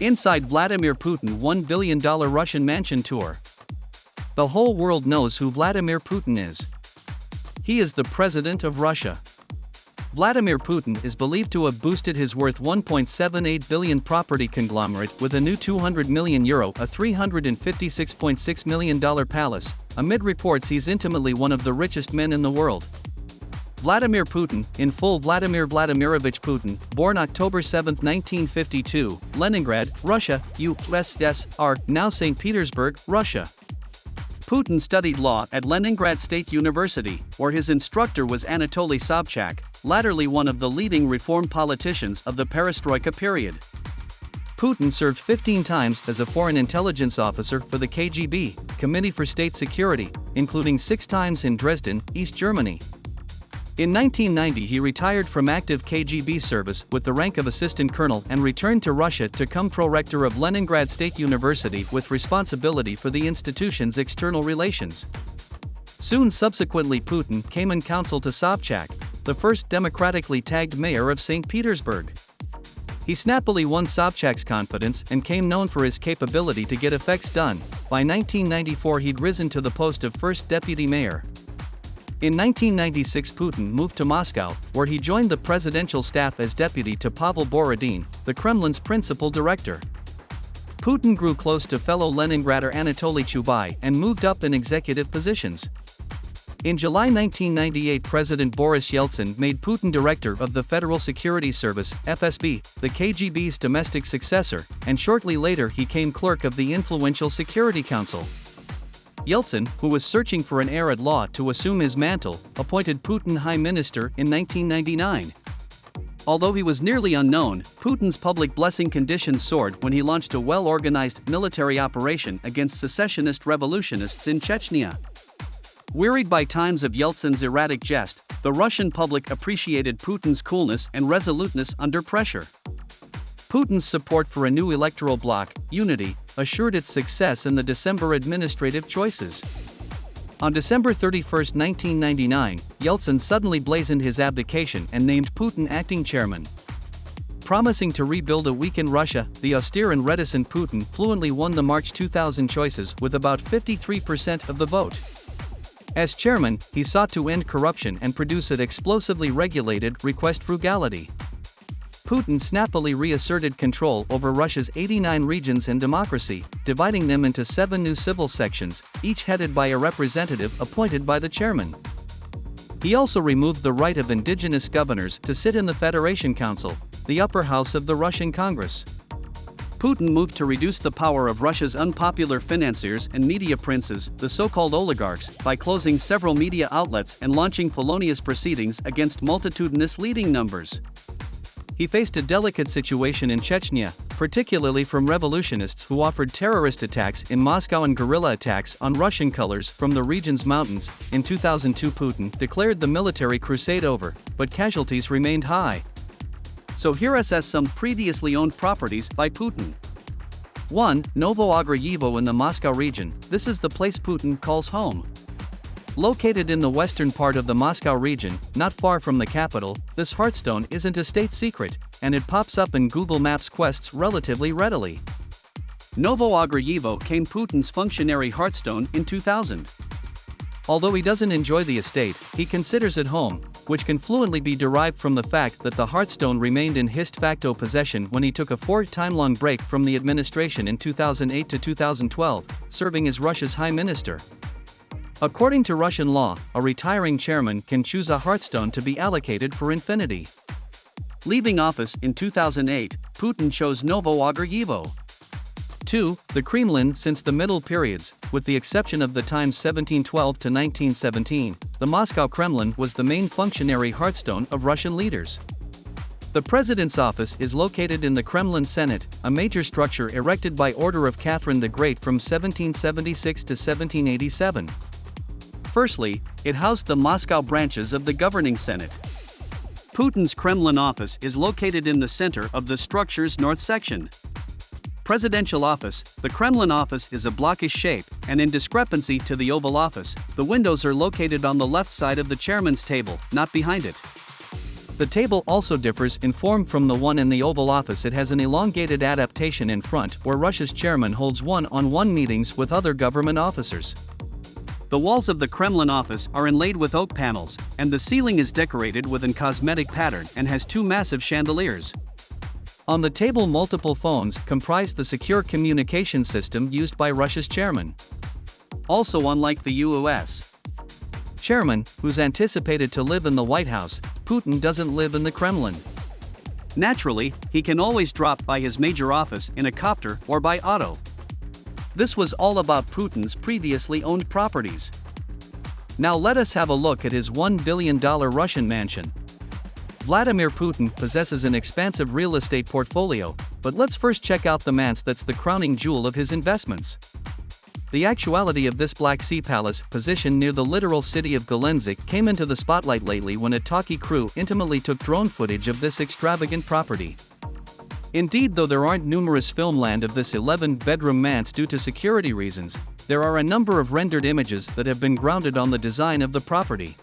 Inside Vladimir Putin $1 billion Russian mansion tour. The whole world knows who Vladimir Putin is. He is the president of Russia. Vladimir Putin is believed to have boosted his worth €1.78 billion property conglomerate with a new €200 million, a $356.6 million palace, amid reports he's intimately one of the richest men in the world. Vladimir Putin, in full Vladimir Vladimirovich Putin, born October 7, 1952, Leningrad, Russia, USSR, now St. Petersburg, Russia. Putin studied law at Leningrad State University, where his instructor was Anatoly Sobchak, latterly one of the leading reform politicians of the Perestroika period. Putin served 15 times as a foreign intelligence officer for the KGB, Committee for State Security, including 6 times in Dresden, East Germany. In 1990 he retired from active KGB service with the rank of assistant colonel and returned to Russia to become prorector of Leningrad State University with responsibility for the institution's external relations. Soon subsequently Putin came in counsel to Sobchak, the first democratically tagged mayor of St. Petersburg. He snappily won Sobchak's confidence and came known for his capability to get effects done. By 1994 he'd risen to the post of first deputy mayor. In 1996 Putin moved to Moscow, where he joined the presidential staff as deputy to Pavel Borodin, the Kremlin's principal director. Putin grew close to fellow Leningrader Anatoly Chubais and moved up in executive positions. In July 1998 President Boris Yeltsin made Putin director of the Federal Security Service, FSB, the KGB's domestic successor, and shortly later he became clerk of the influential Security Council. Yeltsin, who was searching for an heir at law to assume his mantle, appointed Putin High Minister in 1999. Although he was nearly unknown, Putin's public blessing conditions soared when he launched a well-organized military operation against secessionist revolutionists in Chechnya. Wearied by times of Yeltsin's erratic jest, the Russian public appreciated Putin's coolness and resoluteness under pressure. Putin's support for a new electoral bloc, Unity, assured its success in the December administrative choices. On December 31, 1999, Yeltsin suddenly blazoned his abdication and named Putin acting chairman. Promising to rebuild a weakened Russia, the austere and reticent Putin fluently won the March 2000 choices with about 53% of the vote. As chairman, he sought to end corruption and produce an explosively regulated request frugality. Putin snappily reasserted control over Russia's 89 regions and democracy, dividing them into 7 new civil sections, each headed by a representative appointed by the chairman. He also removed the right of indigenous governors to sit in the Federation Council, the upper house of the Russian Congress. Putin moved to reduce the power of Russia's unpopular financiers and media princes, the so-called oligarchs, by closing several media outlets and launching felonious proceedings against multitudinous leading numbers. He faced a delicate situation in Chechnya, particularly from revolutionists who offered terrorist attacks in Moscow and guerrilla attacks on Russian colors from the region's mountains. In 2002 Putin declared the military crusade over, but casualties remained high. So here are some previously owned properties by Putin. 1. Novo-Ograyevo in the Moscow region. This is the place Putin calls home. Located in the western part of the Moscow region, not far from the capital, this hearthstone isn't a state secret, and it pops up in Google Maps quests relatively readily. Novo-Ograyevo became Putin's functionary hearthstone in 2000. Although he doesn't enjoy the estate, he considers it home, which can fluently be derived from the fact that the hearthstone remained in his de facto possession when he took a 4-time-long break from the administration in 2008 to 2012, serving as Russia's High Minister. According to Russian law, a retiring chairman can choose a hearthstone to be allocated for infinity. Leaving office in 2008, Putin chose Novo-Ograyevo. 2. The Kremlin. Since the Middle Periods, with the exception of the times 1712 to 1917, the Moscow Kremlin was the main functionary hearthstone of Russian leaders. The president's office is located in the Kremlin Senate, a major structure erected by order of Catherine the Great from 1776 to 1787. Firstly, it housed the Moscow branches of the governing Senate. Putin's Kremlin office is located in the center of the structure's north section. Presidential office. The Kremlin office is a blockish shape, and in discrepancy to the Oval Office, the windows are located on the left side of the chairman's table, not behind it. The table also differs in form from the one in the Oval Office. It has an elongated adaptation in front where Russia's chairman holds one-on-one meetings with other government officers. The walls of the Kremlin office are inlaid with oak panels, and the ceiling is decorated with an cosmetic pattern and has two massive chandeliers. On the table, multiple phones comprise the secure communication system used by Russia's chairman. Also, unlike the U.S. chairman, who's anticipated to live in the White House, Putin doesn't live in the Kremlin. Naturally, he can always drop by his major office in a copter or by auto. This was all about Putin's previously owned properties. Now let us have a look at his $1 billion Russian mansion. Vladimir Putin possesses an expansive real estate portfolio, but let's first check out the mansion that's the crowning jewel of his investments. The actuality of this Black Sea palace, positioned near the literal city of Gelendzhik, came into the spotlight lately when a talkie crew intimately took drone footage of this extravagant property. Indeed, though there aren't numerous filmland of this 11-bedroom mansion due to security reasons, there are a number of rendered images that have been grounded on the design of the property.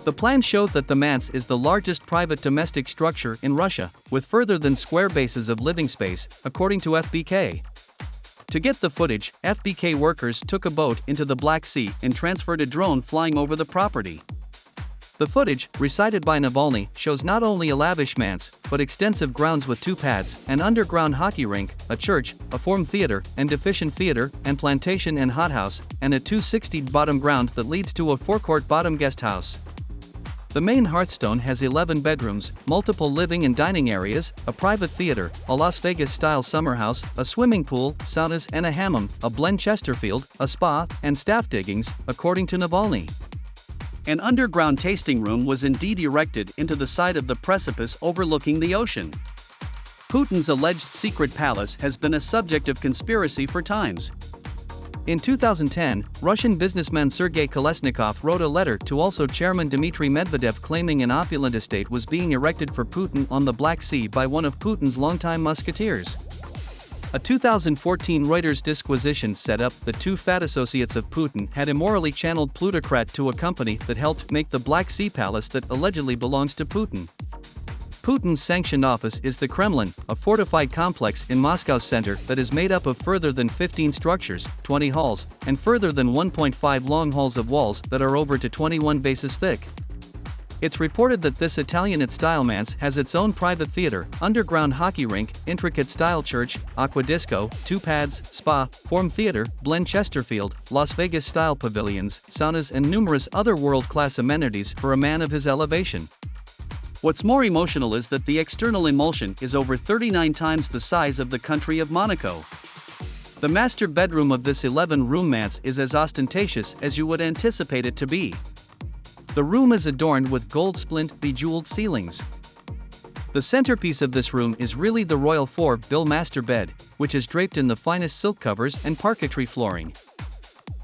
The plan showed that the mansion is the largest private domestic structure in Russia, with further than square bases of living space, according to FBK. To get the footage, FBK workers took a boat into the Black Sea and transferred a drone flying over the property. The footage, recited by Navalny, shows not only a lavish mansion, but extensive grounds with 2 pads, an underground hockey rink, a church, a forum theater, and deficient theater, and plantation and hothouse, and a 260-bottom ground that leads to a forecourt bottom guest house. The main Hearthstone has 11 bedrooms, multiple living and dining areas, a private theater, a Las Vegas-style summer house, a swimming pool, saunas and a hammam, a blend Chesterfield, a spa, and staff diggings, according to Navalny. An underground tasting room was indeed erected into the side of the precipice overlooking the ocean. Putin's alleged secret palace has been a subject of conspiracy for times. In 2010, Russian businessman Sergei Kolesnikov wrote a letter to also Chairman Dmitry Medvedev claiming an opulent estate was being erected for Putin on the Black Sea by one of Putin's longtime musketeers. A 2014 Reuters disquisition set up the 2 fat associates of Putin had immorally channeled plutocrat to a company that helped make the Black Sea palace that allegedly belongs to Putin. Putin's sanctioned office is the Kremlin, a fortified complex in Moscow's center that is made up of further than 15 structures, 20 halls, and further than 1.5 long halls of walls that are over to 21 bases thick. It's reported that this Italianate-style mansion has its own private theater, underground hockey rink, intricate-style church, aqua disco, 2 pads, spa, forum theater, blend Chesterfield, Las Vegas-style pavilions, saunas and numerous other world-class amenities for a man of his elevation. What's more emotional is that the external emulsion is over 39 times the size of the country of Monaco. The master bedroom of this 11-room mansion is as ostentatious as you would anticipate it to be. The room is adorned with gold splint bejeweled ceilings. The centerpiece of this room is really the royal 4-bill master bed, which is draped in the finest silk covers and parquetry flooring.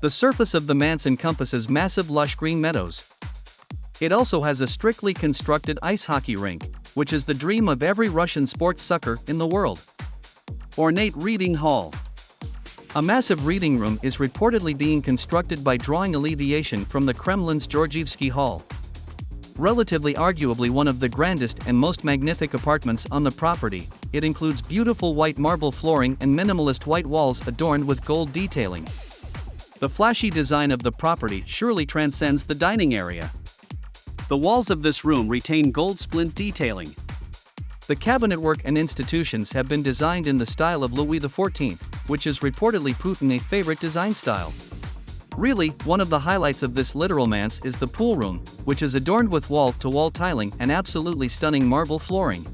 The surface of the mansion encompasses massive lush green meadows. It also has a strictly constructed ice hockey rink, which is the dream of every Russian sports sucker in the world. Ornate reading hall. A massive reading room is reportedly being constructed by drawing alleviation from the Kremlin's Georgievsky Hall. Relatively arguably one of the grandest and most magnificent apartments on the property, it includes beautiful white marble flooring and minimalist white walls adorned with gold detailing. The flashy design of the property surely transcends the dining area. The walls of this room retain gold splint detailing. The cabinetwork and institutions have been designed in the style of Louis XIV, which is reportedly Putin's favorite design style. Really, one of the highlights of this literal mansion is the pool room, which is adorned with wall-to-wall tiling and absolutely stunning marble flooring.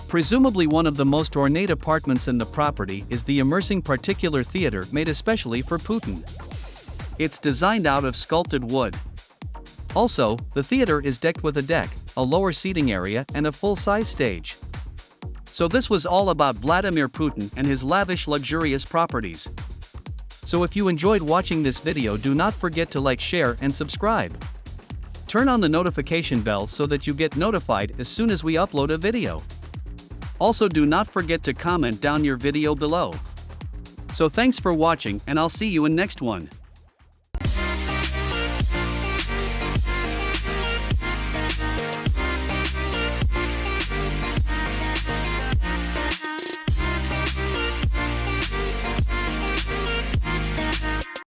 Presumably one of the most ornate apartments in the property is the immersing particular theater made especially for Putin. It's designed out of sculpted wood. Also, the theater is decked with a deck, a lower seating area and a full-size stage. So this was all about Vladimir Putin and his lavish luxurious properties. So if you enjoyed watching this video, do not forget to like, share and subscribe. Turn on the notification bell so that you get notified as soon as we upload a video. Also, do not forget to comment down your video below. So thanks for watching and I'll see you in next one.